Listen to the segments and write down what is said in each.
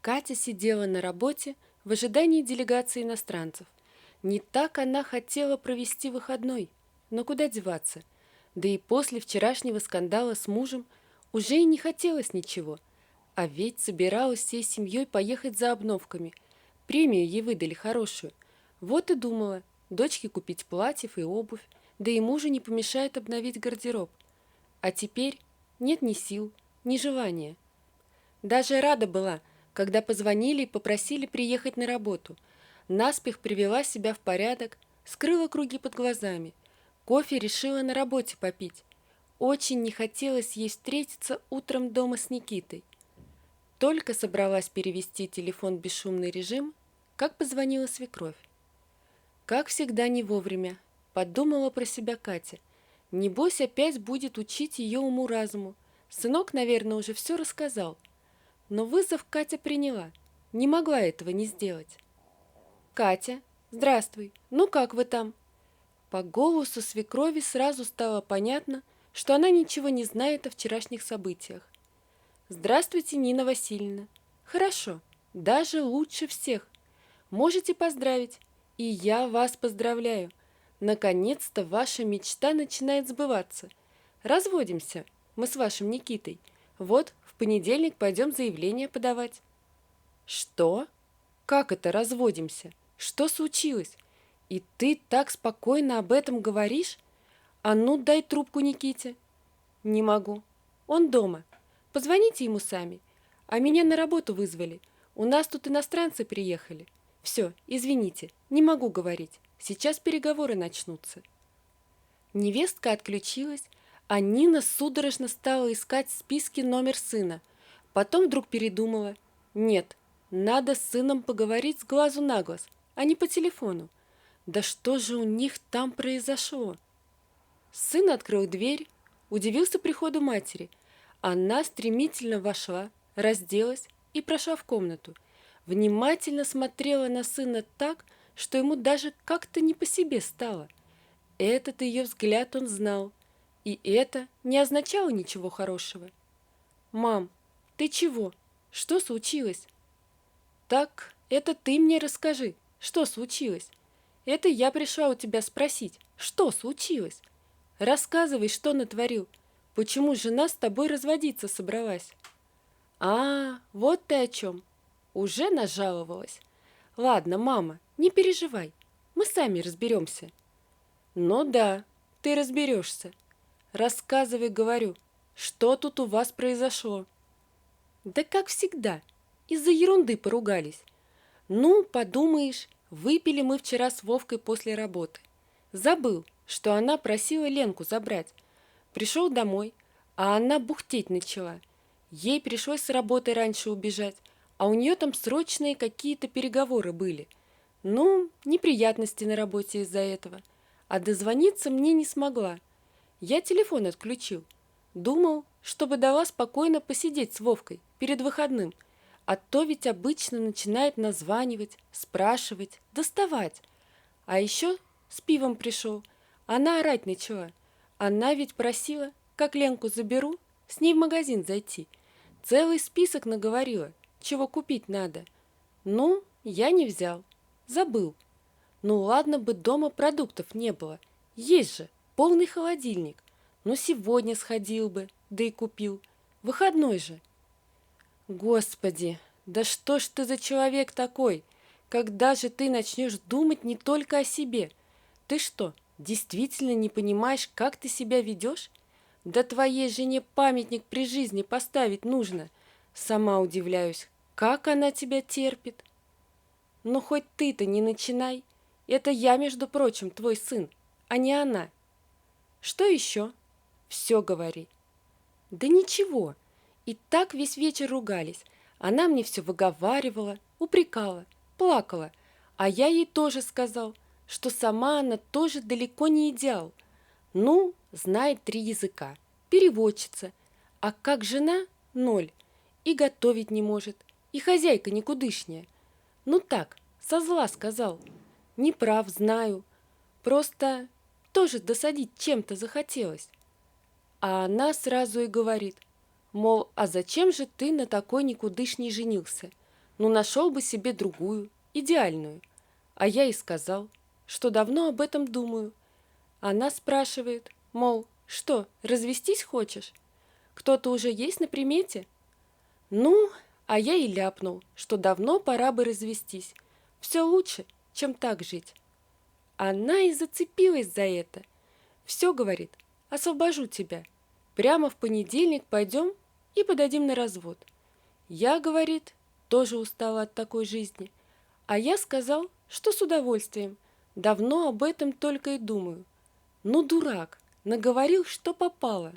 Катя сидела на работе в ожидании делегации иностранцев. Не так она хотела провести выходной, но куда деваться? Да и после вчерашнего скандала с мужем уже и не хотелось ничего. А ведь собиралась всей семьей поехать за обновками. Премию ей выдали хорошую. Вот и думала, дочке купить платьев и обувь, да и мужу не помешает обновить гардероб. А теперь нет ни сил, ни желания. Даже рада была, когда позвонили и попросили приехать на работу. Наспех привела себя в порядок, скрыла круги под глазами. Кофе решила на работе попить. Очень не хотелось ей встретиться утром дома с Никитой. Только собралась перевести телефон в бесшумный режим, как позвонила свекровь. Как всегда не вовремя, подумала про себя Катя. Небось опять будет учить ее уму-разуму. Сынок, наверное, уже все рассказал. Но вызов Катя приняла. Не могла этого не сделать. «Катя, здравствуй. Ну как вы там?» По голосу свекрови сразу стало понятно, что она ничего не знает о вчерашних событиях. «Здравствуйте, Нина Васильевна. Хорошо, даже лучше всех. Можете поздравить. И я вас поздравляю. Наконец-то ваша мечта начинает сбываться. Разводимся мы с вашим Никитой. Вот в понедельник пойдем заявление подавать». «Что? Как это разводимся? Что случилось? И ты так спокойно об этом говоришь? А ну, дай трубку Никите». «Не могу. Он дома. Позвоните ему сами. А меня на работу вызвали. У нас тут иностранцы приехали. Все, извините, не могу говорить. Сейчас переговоры начнутся». Невестка отключилась, а Нина судорожно стала искать в списке номер сына. Потом вдруг передумала. Нет, надо с сыном поговорить с глазу на глаз, а не по телефону. Да что же у них там произошло? Сын открыл дверь, удивился приходу матери. Она стремительно вошла, разделась и прошла в комнату. Внимательно смотрела на сына так, что ему даже как-то не по себе стало. Этот ее взгляд он знал, и это не означало ничего хорошего. «Мам, ты чего? Что случилось?» «Так, это ты мне расскажи, что случилось? Это я пришла у тебя спросить, что случилось? Рассказывай, что натворил, почему жена с тобой разводиться собралась?» «А, вот ты о чем. Уже нажаловалась. Ладно, мама, не переживай, мы сами разберемся». «Ну да, ты разберешься. Рассказывай, говорю, что тут у вас произошло?» «Да как всегда, из-за ерунды поругались. Ну, подумаешь, выпили мы вчера с Вовкой после работы. Забыл, что она просила Ленку забрать. Пришел домой, а она бухтеть начала. Ей пришлось с работы раньше убежать, а у нее там срочные какие-то переговоры были. Ну, неприятности на работе из-за этого. А дозвониться мне не смогла. Я телефон отключил. Думал, чтобы дала спокойно посидеть с Вовкой перед выходным. А то ведь обычно начинает названивать, спрашивать, доставать. А еще с пивом пришел. Она орать начала. Она ведь просила, как Ленку заберу, с ней в магазин зайти. Целый список наговорила, чего купить надо. Ну, я не взял. Забыл. Ну ладно бы дома продуктов не было. Есть же, полный холодильник. Ну сегодня сходил бы, да и купил. Выходной же. Господи, да что ж ты за человек такой? Когда же ты начнешь думать не только о себе? Ты что, действительно не понимаешь, как ты себя ведешь? Да твоей жене памятник при жизни поставить нужно. Сама удивляюсь, как она тебя терпит. Ну хоть ты-то не начинай. Это я, между прочим, твой сын, а не она. Что еще? Все говори. Да ничего. И так весь вечер ругались. Она мне все выговаривала, упрекала, плакала. А я ей тоже сказал, что сама она тоже далеко не идеал. Ну, знает 3 языка, переводчица. А как жена – 0. И готовить не может, и хозяйка никудышняя. Ну так, со зла сказал. Не прав, знаю. Просто тоже досадить чем-то захотелось. А она сразу и говорит, мол, а зачем же ты на такой никудышней женился? Ну, нашел бы себе другую, идеальную. А я и сказал, что давно об этом думаю. Она спрашивает, мол, что, развестись хочешь? Кто-то уже есть на примете? Ну, а я и ляпнул, что давно пора бы развестись. Все лучше, чем так жить. Она и зацепилась за это. Все, говорит, освобожу тебя. Прямо в понедельник пойдем и подадим на развод. Я, говорит, тоже устала от такой жизни. А я сказал, что с удовольствием. Давно об этом только и думаю. Ну, дурак, наговорил, что попало.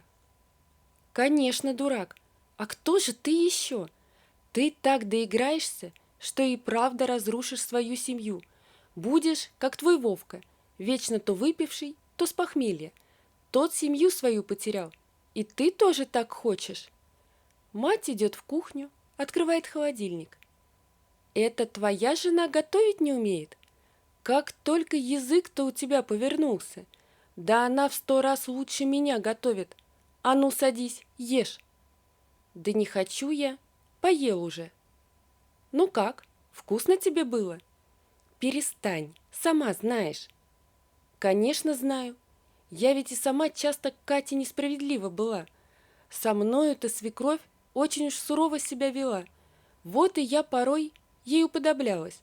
Конечно, дурак. А кто же ты еще? Ты так доиграешься, что и правда разрушишь свою семью. Будешь, как твой Вовка, вечно то выпивший, то с похмелья. Тот семью свою потерял. И ты тоже так хочешь? Мать идет в кухню, открывает холодильник. Это твоя жена готовить не умеет? Как только язык-то у тебя повернулся. Да она в 100 раз лучше меня готовит. А ну садись, ешь. Да не хочу я, поел уже. Ну как, вкусно тебе было? Перестань, сама знаешь. Конечно, знаю. Я ведь и сама часто к Кате несправедлива была. Со мною-то свекровь очень уж сурово себя вела. Вот и я порой ей уподоблялась.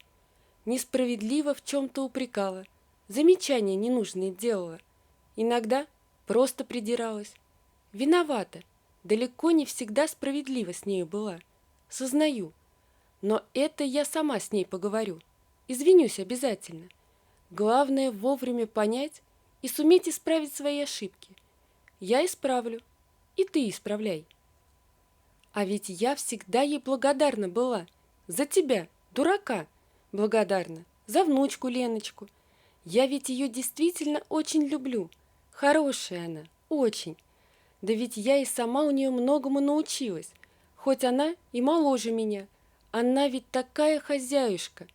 Несправедливо в чем-то упрекала. Замечания ненужные делала. Иногда просто придиралась. Виновата. Далеко не всегда справедлива с нею была. Сознаю. Но это я сама с ней поговорю. Извинюсь обязательно. Главное вовремя понять и суметь исправить свои ошибки. Я исправлю, и ты исправляй. А ведь я всегда ей благодарна была. За тебя, дурака, благодарна. За внучку Леночку. Я ведь ее действительно очень люблю. Хорошая она, очень. Да ведь я и сама у нее многому научилась. Хоть она и моложе меня. Она ведь такая хозяюшка.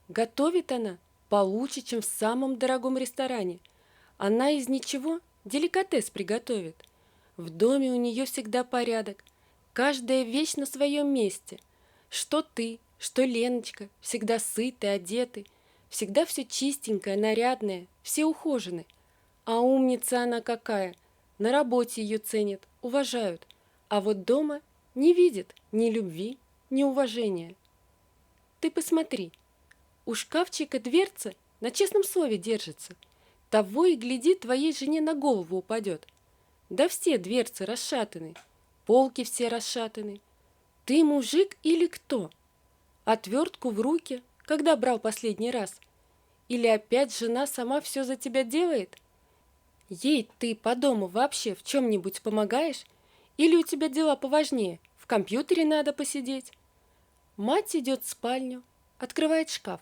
Готовит она получше, чем в самом дорогом ресторане. Она из ничего деликатес приготовит. В доме у нее всегда порядок. Каждая вещь на своем месте. Что ты, что Леночка, всегда сыты, одеты. Всегда все чистенькое, нарядное, все ухожены. А умница она какая! На работе ее ценят, уважают. А вот дома не видят ни любви, ни уважения. Ты посмотри, у шкафчика дверца на честном слове держится. Того и гляди, твоей жене на голову упадет. Да все дверцы расшатаны, полки все расшатаны. Ты мужик или кто? Отвертку в руки, когда брал последний раз? Или опять жена сама все за тебя делает? Ей ты по дому вообще в чем-нибудь помогаешь? Или у тебя дела поважнее? В компьютере надо посидеть? Мать идет в спальню, открывает шкаф.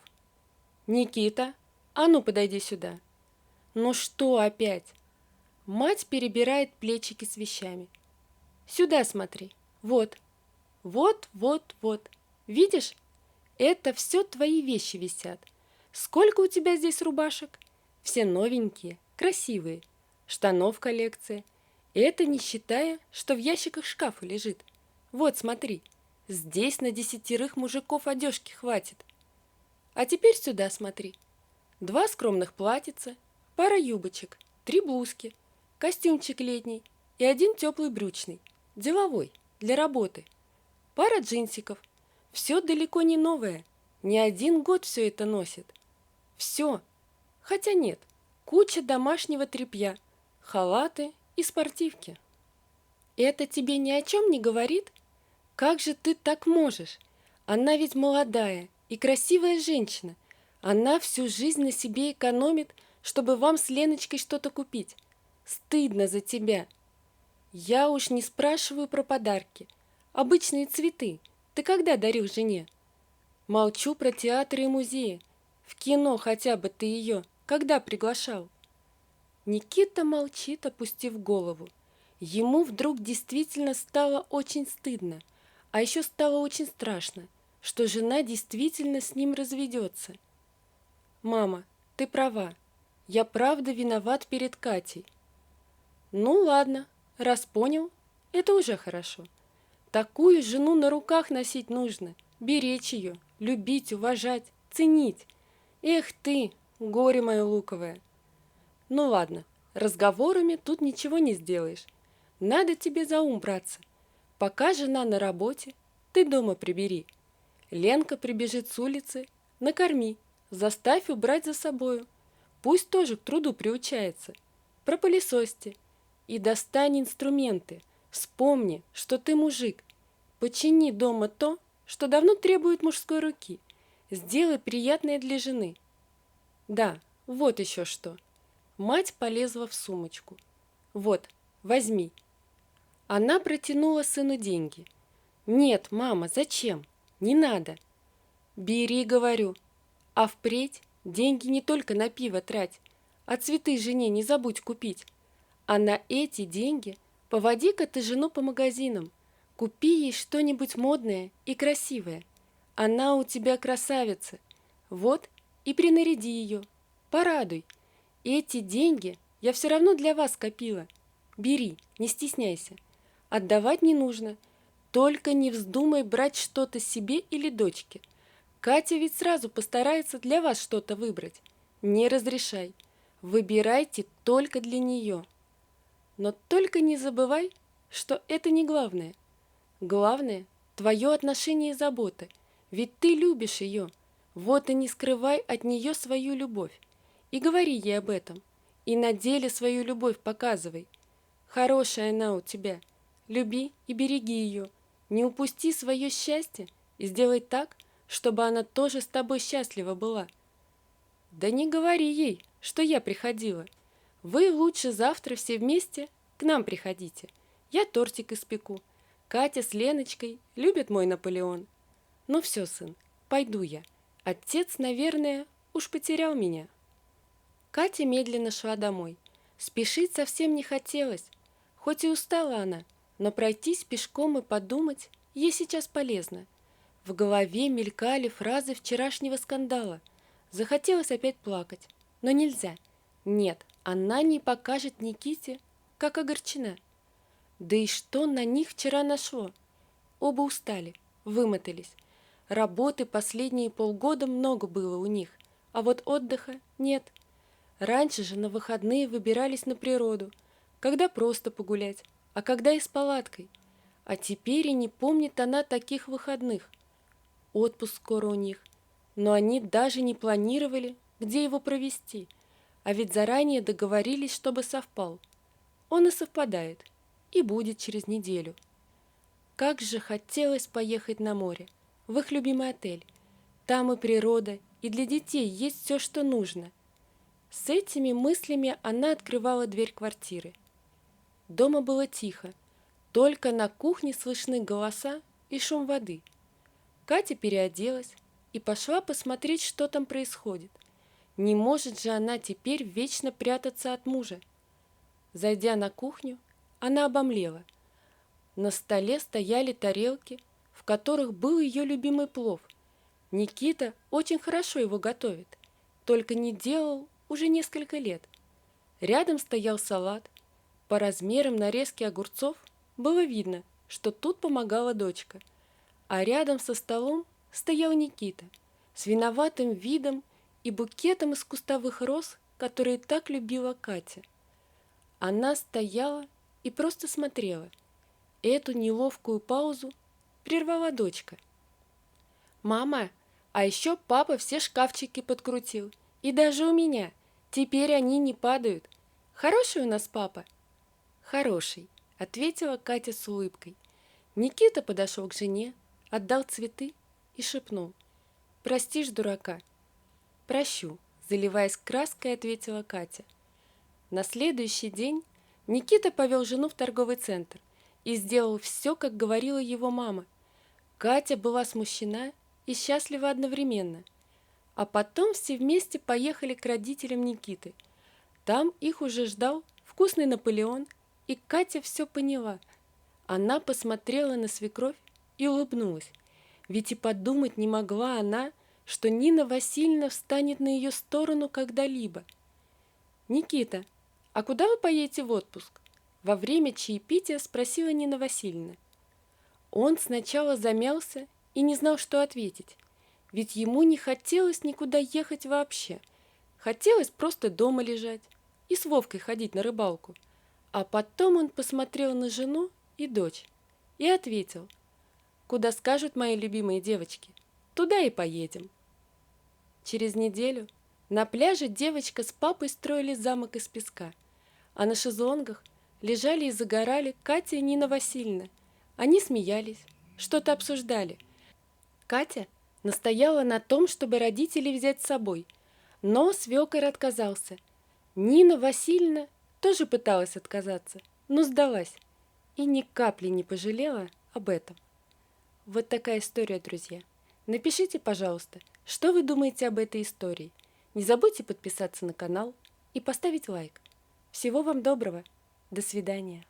«Никита, а ну подойди сюда». «Ну что опять?» Мать перебирает плечики с вещами. «Сюда смотри. Вот. Вот, вот, вот. Видишь? Это все твои вещи висят. Сколько у тебя здесь рубашек? Все новенькие, красивые. Штанов коллекция. Это не считая, что в ящиках шкафа лежит. Вот, смотри. Здесь на 10 мужиков одежки хватит. А теперь сюда смотри. 2 скромных платьица, пара юбочек, 3 блузки, костюмчик летний и 1 теплый брючный, деловой, для работы. Пара джинсиков. Все далеко не новое. Не 1 год все это носит. Все. Хотя нет, куча домашнего тряпья, халаты и спортивки. Это тебе ни о чем не говорит? Как же ты так можешь? Она ведь молодая и красивая женщина. Она всю жизнь на себе экономит, чтобы вам с Леночкой что-то купить. Стыдно за тебя. Я уж не спрашиваю про подарки. Обычные цветы. Ты когда дарил жене? Молчу про театры и музеи. В кино хотя бы ты ее когда приглашал? Никита молчит, опустив голову. Ему вдруг действительно стало очень стыдно, а еще стало очень страшно, что жена действительно с ним разведется. «Мама, ты права. Я правда виноват перед Катей». «Ну ладно, раз понял, это уже хорошо. Такую жену на руках носить нужно, беречь ее, любить, уважать, ценить. Эх ты, горе мое луковое! Ну ладно, разговорами тут ничего не сделаешь. Надо тебе за ум браться. Пока жена на работе, ты дома прибери. Ленка прибежит с улицы, накорми, заставь убрать за собою. Пусть тоже к труду приучается. Пропылесосьте. И достань инструменты. Вспомни, что ты мужик. Почини дома то, что давно требует мужской руки. Сделай приятное для жены. Да, вот еще что. Мать полезла в сумочку. Вот, возьми. Она протянула сыну деньги. Нет, мама, зачем? Не надо. Бери, говорю. А впредь деньги не только на пиво трать, а цветы жене не забудь купить. А на эти деньги поводи-ка ты жену по магазинам, купи ей что-нибудь модное и красивое. Она у тебя красавица. Вот и принаряди ее, порадуй. Эти деньги я все равно для вас копила. Бери, не стесняйся. Отдавать не нужно. Только не вздумай брать что-то себе или дочке. Катя ведь сразу постарается для вас что-то выбрать. Не разрешай. Выбирайте только для нее. Но только не забывай, что это не главное. Главное – твое отношение и забота. Ведь ты любишь ее. Вот и не скрывай от нее свою любовь. И говори ей об этом. И на деле свою любовь показывай. Хорошая она у тебя. Люби и береги ее. Не упусти свое счастье и сделай так, чтобы она тоже с тобой счастлива была. Да не говори ей, что я приходила. Вы лучше завтра все вместе к нам приходите. Я тортик испеку. Катя с Леночкой любят мой Наполеон. Ну все, сын, пойду я. Отец, наверное, уж потерял меня. Катя медленно шла домой. Спешить совсем не хотелось. Хоть и устала она, но пройтись пешком и подумать ей сейчас полезно. В голове мелькали фразы вчерашнего скандала. Захотелось опять плакать, но нельзя. Нет, она не покажет Никите, как огорчена. Да и что на них вчера нашло? Оба устали, вымотались. Работы последние полгода много было у них, а вот отдыха нет. Раньше же на выходные выбирались на природу, когда просто погулять, а когда и с палаткой. А теперь и не помнит она таких выходных. Отпуск скоро у них, но они даже не планировали, где его провести, а ведь заранее договорились, чтобы совпал. Он и совпадает, и будет через неделю. Как же хотелось поехать на море, в их любимый отель. Там и природа, и для детей есть все, что нужно. С этими мыслями она открывала дверь квартиры. Дома было тихо, только на кухне слышны голоса и шум воды. Катя переоделась и пошла посмотреть, что там происходит. Не может же она теперь вечно прятаться от мужа. Зайдя на кухню, она обомлела. На столе стояли тарелки, в которых был ее любимый плов. Никита очень хорошо его готовит, только не делал уже несколько лет. Рядом стоял салат. По размерам нарезки огурцов было видно, что тут помогала дочка. А рядом со столом стоял Никита с виноватым видом и букетом из кустовых роз, которые так любила Катя. Она стояла и просто смотрела. Эту неловкую паузу прервала дочка. «Мама, а еще папа все шкафчики подкрутил, и даже у меня. Теперь они не падают. Хороший у нас папа?» «Хороший», — ответила Катя с улыбкой. Никита подошел к жене, отдал цветы и шепнул: «Простишь дурака?» «Прощу», — заливаясь краской, ответила Катя. На следующий день Никита повел жену в торговый центр и сделал все, как говорила его мама. Катя была смущена и счастлива одновременно. А потом все вместе поехали к родителям Никиты. Там их уже ждал вкусный Наполеон, и Катя все поняла. Она посмотрела на свекровь и улыбнулась. Ведь и подумать не могла она, что Нина Васильевна встанет на ее сторону когда-либо. «Никита, а куда вы поедете в отпуск?» Во время чаепития спросила Нина Васильевна. Он сначала замялся и не знал, что ответить, ведь ему не хотелось никуда ехать вообще. Хотелось просто дома лежать и с Вовкой ходить на рыбалку. А потом он посмотрел на жену и дочь и ответил: «Куда скажут мои любимые девочки, туда и поедем». Через неделю на пляже девочка с папой строили замок из песка, а на шезлонгах лежали и загорали Катя и Нина Васильевна. Они смеялись, что-то обсуждали. Катя настояла на том, чтобы родителей взять с собой, но свекор отказался. Нина Васильевна тоже пыталась отказаться, но сдалась и ни капли не пожалела об этом. Вот такая история, друзья. Напишите, пожалуйста, что вы думаете об этой истории. Не забудьте подписаться на канал и поставить лайк. Всего вам доброго. До свидания.